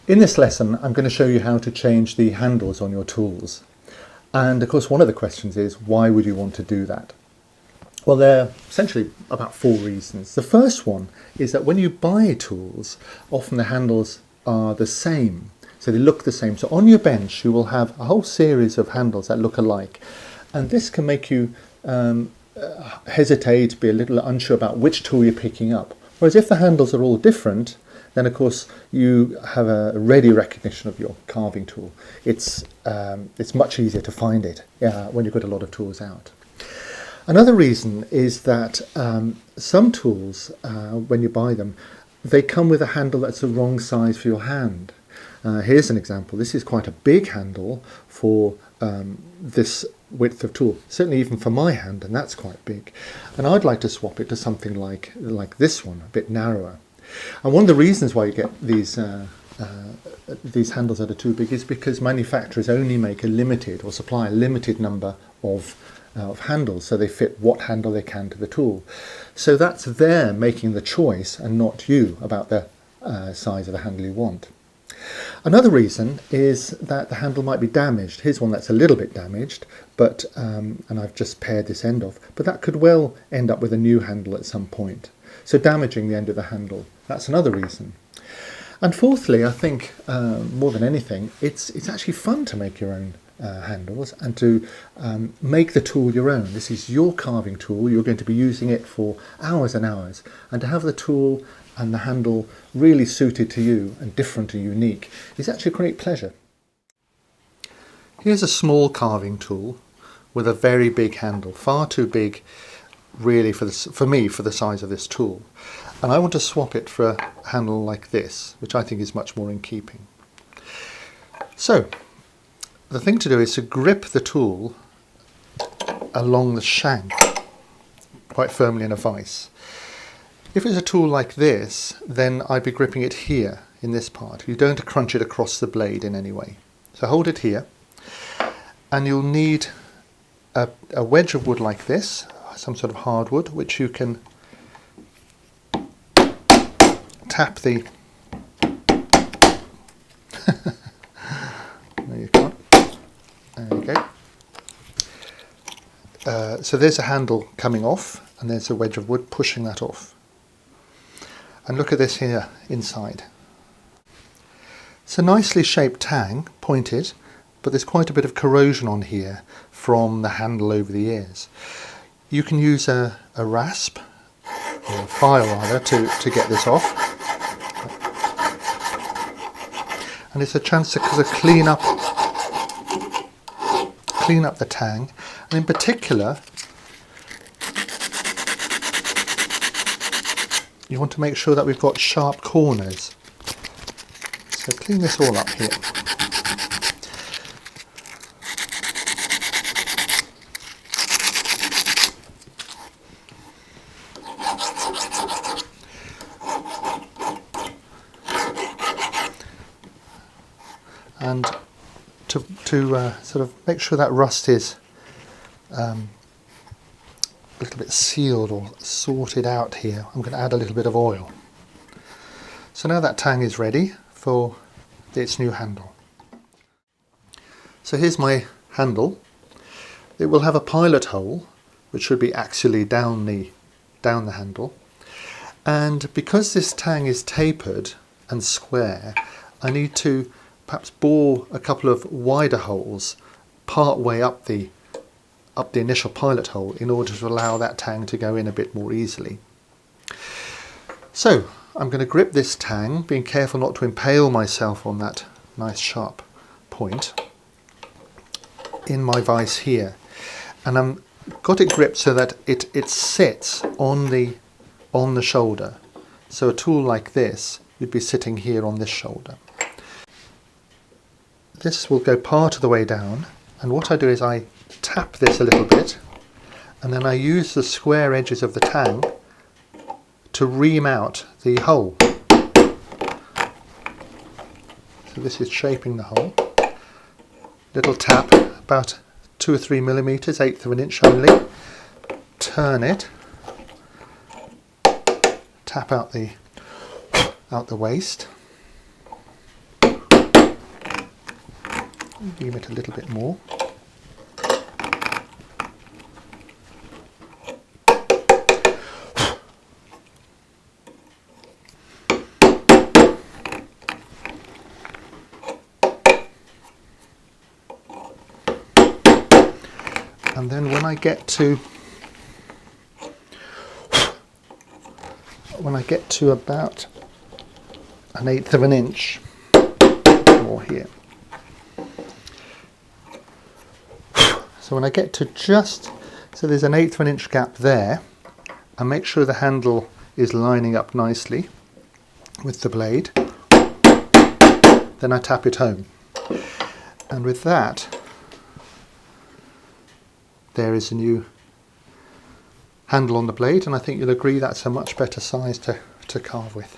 In this lesson, I'm going to show you how to change the handles on your tools. And of course, one of the questions is, why would you want to do that? Well, there are essentially about 4 reasons. The first one is that when you buy tools, often the handles are the same. So they look the same. So on your bench, you will have a whole series of handles that look alike. And this can make you hesitate, be a little unsure about which tool you're picking up. Whereas if the handles are all different, then of course you have a ready recognition of your carving tool. It's much easier to find it when you've got a lot of tools out. Another reason is that some tools, when you buy them, they come with a handle that's the wrong size for your hand. Here's an example. This is quite a big handle for this width of tool, certainly even for my hand, and that's quite big. And I'd like to swap it to something like this one, a bit narrower. And one of the reasons why you get these handles that are too big is because manufacturers only make a limited or supply a limited number of handles, so they fit what handle they can to the tool. So that's their making the choice and not you about the size of the handle you want. Another reason is that the handle might be damaged. Here's one that's a little bit damaged, but and I've just pared this end off, but that could well end up with a new handle at some point. So damaging the end of the handle, that's another reason. And fourthly, I think more than anything, it's actually fun to make your own handles and to make the tool your own. This is your carving tool. You're going to be using it for hours and hours, and to have the tool and the handle really suited to you and different and unique is actually a great pleasure. Here's a small carving tool with a very big handle, far too big really for me for the size of this tool, and I want to swap it for a handle like this, which I think is much more in keeping. So the thing to do is to grip the tool along the shank quite firmly in a vise. If it's a tool like this, then I'd be gripping it here in this part. You don't crunch it across the blade in any way. So hold it here, and you'll need a wedge of wood like this, some sort of hardwood, which you can tap the no, you can't. There you go. So there's a handle coming off, and there's a wedge of wood pushing that off. And look at this here inside. It's a nicely shaped tang, pointed, but there's quite a bit of corrosion on here from the handle over the years. You can use a rasp, or a file rather, to get this off. And it's a chance to clean up the tang, and in particular you want to make sure that we've got sharp corners. So clean this all up here. And to sort of make sure that rust is a little bit sealed or sorted out here, I'm going to add a little bit of oil. So now that tang is ready for its new handle. So here's my handle. It will have a pilot hole which should be axially down the handle, and because this tang is tapered and square, I need to perhaps bore a couple of wider holes part way up the initial pilot hole in order to allow that tang to go in a bit more easily. So I'm going to grip this tang, being careful not to impale myself on that nice sharp point in my vise here, and I've got it gripped so that it sits on the shoulder. So a tool like this would be sitting here on this shoulder. This will go part of the way down, and what I do is I tap this a little bit, and then I use the square edges of the tang to ream out the hole. So this is shaping the hole. Little tap, about 2 or 3 millimeters, 1/8 of an inch only. Turn it, tap out the waste, Give it a little bit more. And then when I get to about 1/8 of an inch, more here. So when I get to so there's 1/8 of an inch gap there, I make sure the handle is lining up nicely with the blade. Then I tap it home. And with that, there is a new handle on the blade, and I think you'll agree that's a much better size to carve with.